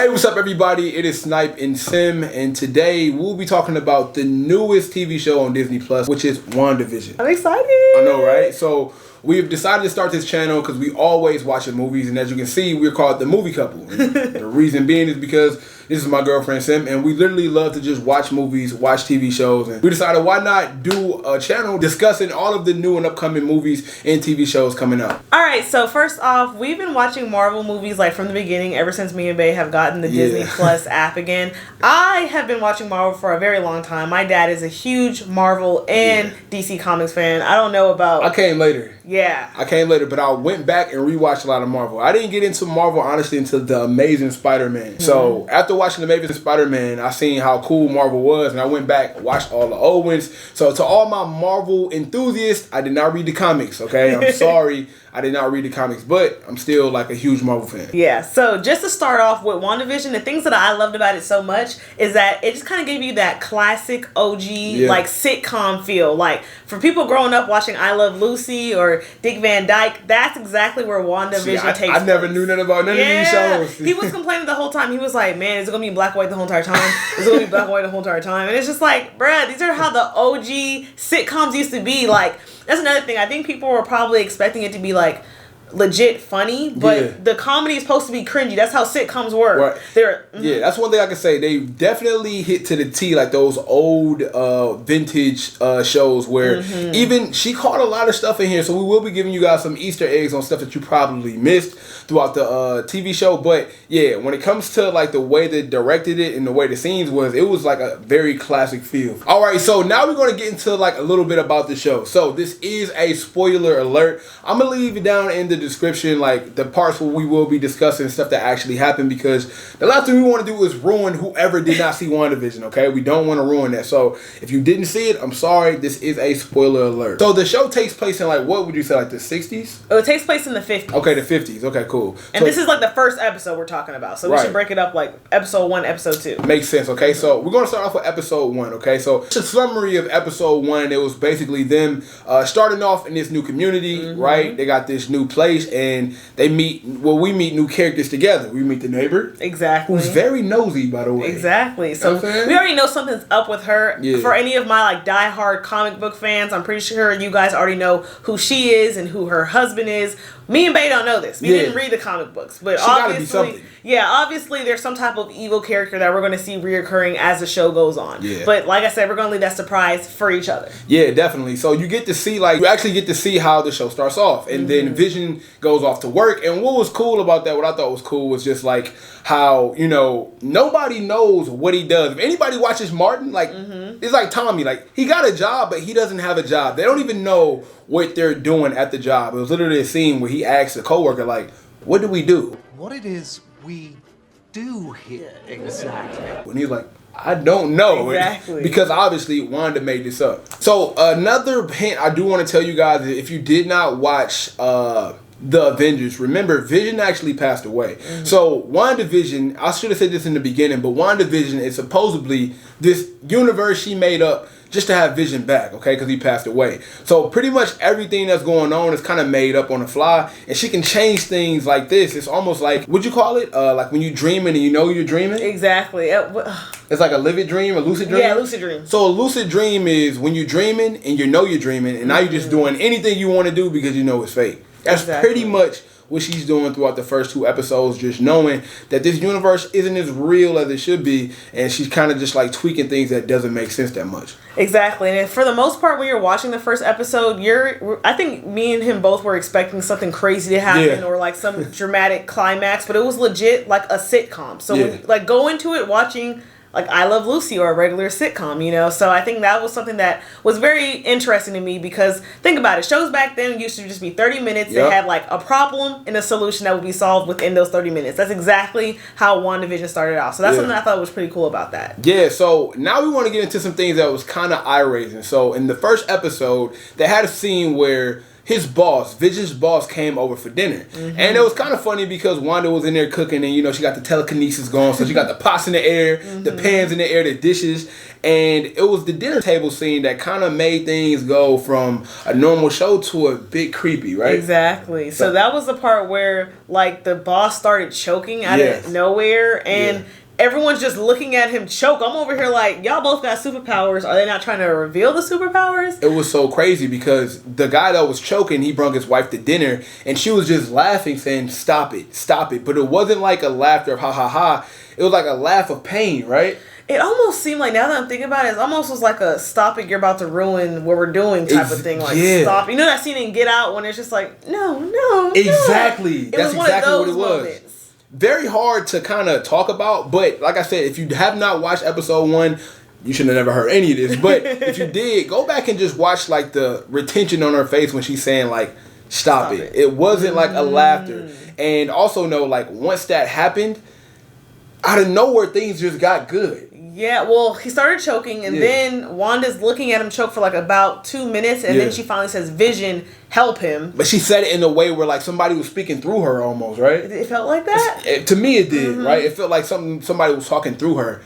Hey, what's up, everybody? It is Snipe and Sim, and today we'll be talking about the newest TV show on Disney Plus, which is WandaVision. I'm excited. I know, right? So we've decided to start this channel because we always watch the movies, and as you can see, we're called the movie couple. And the reason being is because this is my girlfriend Sim, and we literally love to just watch movies, watch TV shows, and we decided why not do a channel discussing all of the new and upcoming movies and TV shows coming out. All right, so first off, we've been watching Marvel movies like from the beginning, ever since me and Bae have gotten the Disney Plus app again. I have been watching Marvel for a very long time. My dad is a huge Marvel and DC Comics fan. I don't know about... I came later. Yeah. I came later, but I went back and rewatched a lot of Marvel. I didn't get into Marvel, honestly, until The Amazing Spider-Man. So, after watching The Amazing Spider-Man, I seen how cool Marvel was, and I went back, watched all the old ones. So, to all my Marvel enthusiasts, I did not read the comics, okay? I'm sorry. I did not read the comics, but I'm still like a huge Marvel fan. Yeah, so just to start off with WandaVision, the things that I loved about it so much is that it just kind of gave you that classic OG, like sitcom feel. Like for people growing up watching I Love Lucy or Dick Van Dyke, that's exactly where WandaVision takes place. I never knew nothing about none of these shows. He was complaining the whole time. He was like, man, is it going to be black and white the whole entire time? Is it going to be black and white the whole entire time? And it's just like, bruh, these are how the OG sitcoms used to be. Like, that's another thing. I think people were probably expecting it to be like legit funny, but the comedy is supposed to be cringy. That's how sitcoms work. Right. They're that's one thing I can say. They definitely hit to the T, like those old vintage shows where even she caught a lot of stuff in here. So we will be giving you guys some Easter eggs on stuff that you probably missed throughout the TV show. But yeah, when it comes to like the way they directed it and the way the scenes was, it was like a very classic feel. All right, so now we're going to get into like a little bit about the show. So this is a spoiler alert. I'm gonna leave it down in the description, like the parts where we will be discussing stuff that actually happened, because the last thing we want to do is ruin whoever did not see WandaVision, okay? We don't want to ruin that. So if you didn't see it, I'm sorry, this is a spoiler alert. So the show takes place in like, what would you say, like the 60s? Oh, it takes place in the 50s. Okay, the 50s. Okay, cool. And so, this is like the first episode we're talking about. So we should break it up like episode 1, episode 2. Makes sense, okay? So we're going to start off with episode 1, okay? So just a summary of episode 1. It was basically them starting off in this new community, right? They got this new place, and they meet, we meet new characters together. We meet the neighbor. Exactly. Who's very nosy, by the way. Exactly. So we already know something's up with her. Yeah. For any of my like diehard comic book fans, I'm pretty sure you guys already know who she is and who her husband is. Me and Bae don't know this. We didn't read the comic books, but she obviously, obviously there's some type of evil character that we're going to see reoccurring as the show goes on. Yeah. But like I said, we're going to leave that surprise for each other. Yeah, definitely. So you get to see, like, you actually get to see how the show starts off, and then Vision goes off to work. And what was cool about that, what I thought was cool, was just like how, you know, nobody knows what he does. If anybody watches Martin, like, it's like Tommy, like, he got a job, but he doesn't have a job. They don't even know what they're doing at the job. It was literally a scene where he asked a coworker, like, what do we do? What it is we do here exactly? And he's like, I don't know. Exactly. Because obviously Wanda made this up. So another hint I do want to tell you guys is if you did not watch The Avengers, remember Vision actually passed away. So WandaVision, I should have said this in the beginning, but WandaVision is supposedly this universe she made up just to have Vision back, okay, because he passed away. So pretty much everything that's going on is kind of made up on the fly, and she can change things like this. It's almost like, what'd you call it? Like when you're dreaming and you know you're dreaming? Exactly. It's like a vivid dream, a lucid dream? Yeah, lucid dream. So a lucid dream is when you're dreaming and you know you're dreaming, and now you're just doing anything you want to do because you know it's fake. That's pretty much what she's doing throughout the first 2 episodes, just knowing that this universe isn't as real as it should be, and she's kind of just like tweaking things that doesn't make sense that much. Exactly. And for the most part, when you're watching the first episode, I think me and him both were expecting something crazy to happen or like some dramatic climax, but it was legit like a sitcom. So when, like, go into it watching like I Love Lucy or a regular sitcom, you know? So I think that was something that was very interesting to me, because think about it. Shows back then used to just be 30 minutes. They had like a problem and a solution that would be solved within those 30 minutes. That's exactly how WandaVision started out. So that's something I thought was pretty cool about that. Yeah, so now we want to get into some things that was kind of eye-raising. So in the first episode, they had a scene where his boss, Vision's boss, came over for dinner. And it was kind of funny because Wanda was in there cooking and, you know, she got the telekinesis going. So she got the pots in the air, the pans in the air, the dishes. And it was the dinner table scene that kind of made things go from a normal show to a bit creepy, right? Exactly. So that was the part where, like, the boss started choking out of nowhere. And everyone's just looking at him choke. I'm over here like, y'all both got superpowers. Are they not trying to reveal the superpowers? It was so crazy because the guy that was choking, he brought his wife to dinner, and she was just laughing, saying, stop it, stop it. But it wasn't like a laughter of ha ha ha. It was like a laugh of pain, right? It almost seemed like, now that I'm thinking about it, it almost was like a stop it, you're about to ruin what we're doing type of thing. Like, stop. You know that scene in Get Out when it's just like, no. Exactly. It That's was exactly one of those what it was. moments. Very hard to kind of talk about, but like I said, if you have not watched episode 1, you should have never heard any of this. But if you did, go back and just watch like the retention on her face when she's saying like, stop it. It wasn't like a laughter. And also know, like, once that happened, out of nowhere things just got good. Yeah, well, he started choking, and then Wanda's looking at him choke for like about 2 minutes, and then she finally says, Vision, help him. But she said it in a way where like somebody was speaking through her almost, right? It felt like that? To me it did, right? It felt like somebody was talking through her.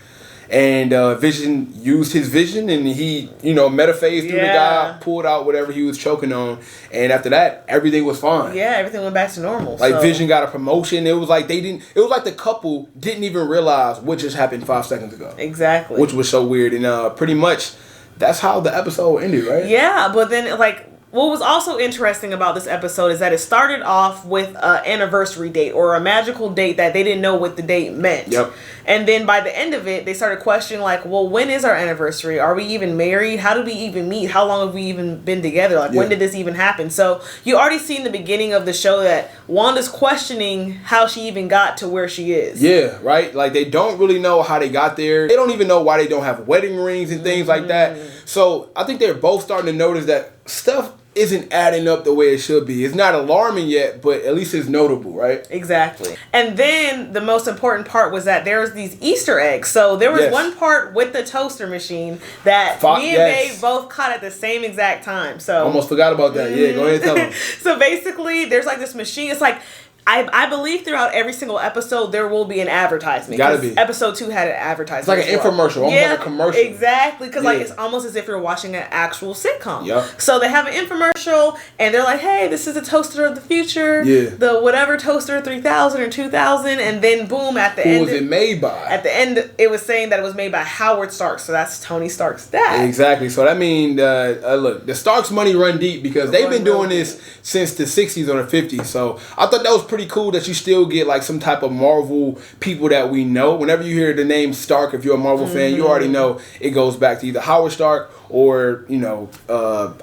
And Vision used his vision, and he, you know, metaphased through the guy, pulled out whatever he was choking on, and after that, everything was fine. Yeah, everything went back to normal. Like, Vision got a promotion. It was like it was like the couple didn't even realize what just happened 5 seconds ago. Exactly. Which was so weird, and pretty much that's how the episode ended, right? Yeah, but then, like, what was also interesting about this episode is that it started off with an anniversary date or a magical date that they didn't know what the date meant. Yep. And then by the end of it, they started questioning, like, well, when is our anniversary? Are we even married? How did we even meet? How long have we even been together? Like, when did this even happen? So you already seen the beginning of the show that Wanda's questioning how she even got to where she is. Yeah, right? Like, they don't really know how they got there. They don't even know why they don't have wedding rings and things like that. So I think they're both starting to notice that stuff isn't adding up the way it should be. It's not alarming yet, but at least it's notable, right? Exactly. And then the most important part was that there was these Easter eggs. So there was one part with the toaster machine that me and Babe both caught at the same exact time. So almost forgot about that. Yeah, go ahead and tell them. So basically, there's like this machine. It's like, I believe throughout every single episode there will be an advertisement. Gotta be. Episode 2 had an advertisement. It's like an infomercial, almost like a commercial. Exactly, because like it's almost as if you're watching an actual sitcom. Yep. So they have an infomercial, and they're like, "Hey, this is a toaster of the future. The whatever toaster 3000 or 2000," and then boom, at the end, who was it made by? At the end, it was saying that it was made by Howard Stark. So that's Tony Stark's dad. Exactly. So that means look, the Starks money run deep because they've been doing this since the 60s or the 50s. So I thought that was pretty cool that you still get like some type of Marvel people that we know. Whenever you hear the name Stark, if you're a Marvel fan, you already know it goes back to either Howard Stark or, you know,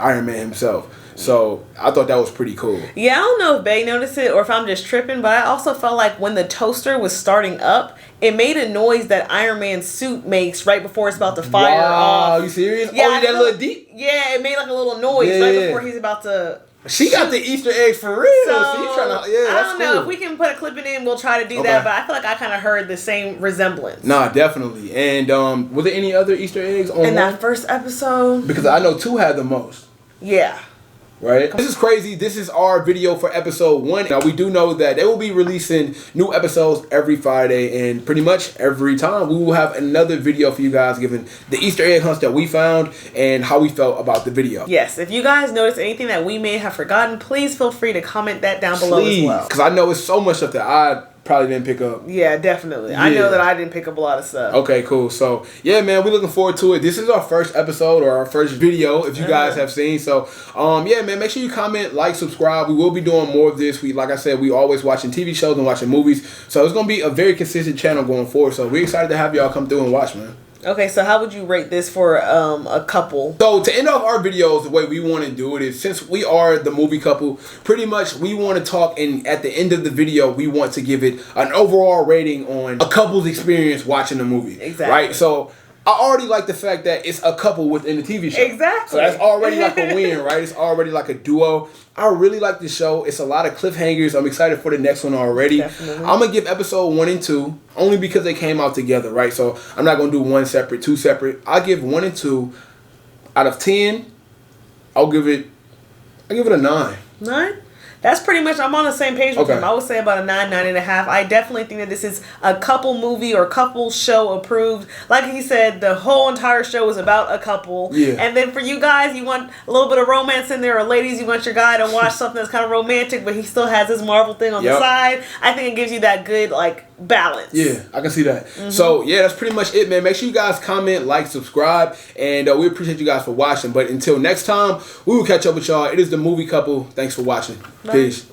Iron Man himself. So I thought that was pretty cool. Yeah, I don't know if Bay noticed it or if I'm just tripping, but I also felt like when the toaster was starting up, it made a noise that Iron Man's suit makes right before it's about to fire off. Wow, you serious? Yeah, that little deep? Yeah, it made like a little noise right before he's about to... She got the Easter eggs for real. So she's trying to, I don't know. If we can put a clip in, we'll try to do that. But I feel like I kind of heard the same resemblance. Nah, definitely. And were there any other Easter eggs on in that first episode? Because I know 2 had the most. Yeah. Right? This is crazy. This is our video for episode 1. Now, we do know that they will be releasing new episodes every Friday, and pretty much every time we will have another video for you guys giving the Easter egg hunts that we found and how we felt about the video. Yes, if you guys notice anything that we may have forgotten, please feel free to comment that down below as well. Because I know it's so much stuff that I probably didn't pick up. Yeah, definitely. Yeah. I know that I didn't pick up a lot of stuff. Okay, cool. So, yeah, man, we're looking forward to it. This is our first episode or our first video, if you guys have seen. So, yeah, man, make sure you comment, like, subscribe. We will be doing more of this. Like I said, we always watching TV shows and watching movies. So, it's going to be a very consistent channel going forward. So, we're excited to have y'all come through and watch, man. Okay, so how would you rate this for a couple? So to end off our videos, the way we want to do it is, since we are the movie couple, pretty much we want to talk, and at the end of the video, we want to give it an overall rating on a couple's experience watching the movie. Exactly. Right? So I already like the fact that it's a couple within the TV show. Exactly. So that's already like a win, right? It's already like a duo. I really like the show. It's a lot of cliffhangers. I'm excited for the next one already. Definitely. I'm going to give episode 1 and 2 only because they came out together, right? So I'm not going to do 1 separate, 2 separate. I'll give 1 and 2 out of 10. I'll give it I give it a 9. 9? That's pretty much, I'm on the same page with him. I would say about a 9, 9.5. I definitely think that this is a couple movie or couple show approved. Like he said, the whole entire show is about a couple. Yeah. And then for you guys, you want a little bit of romance in there, or ladies, you want your guy to watch something that's kind of romantic, but he still has his Marvel thing on the side. I think it gives you that good, like, balance. Yeah, I can see that. So, yeah, that's pretty much it, man. Make sure you guys comment, like, subscribe, and we appreciate you guys for watching. But until next time, we will catch up with y'all. It is the Movie Couple. Thanks for watching. Bye. Peace.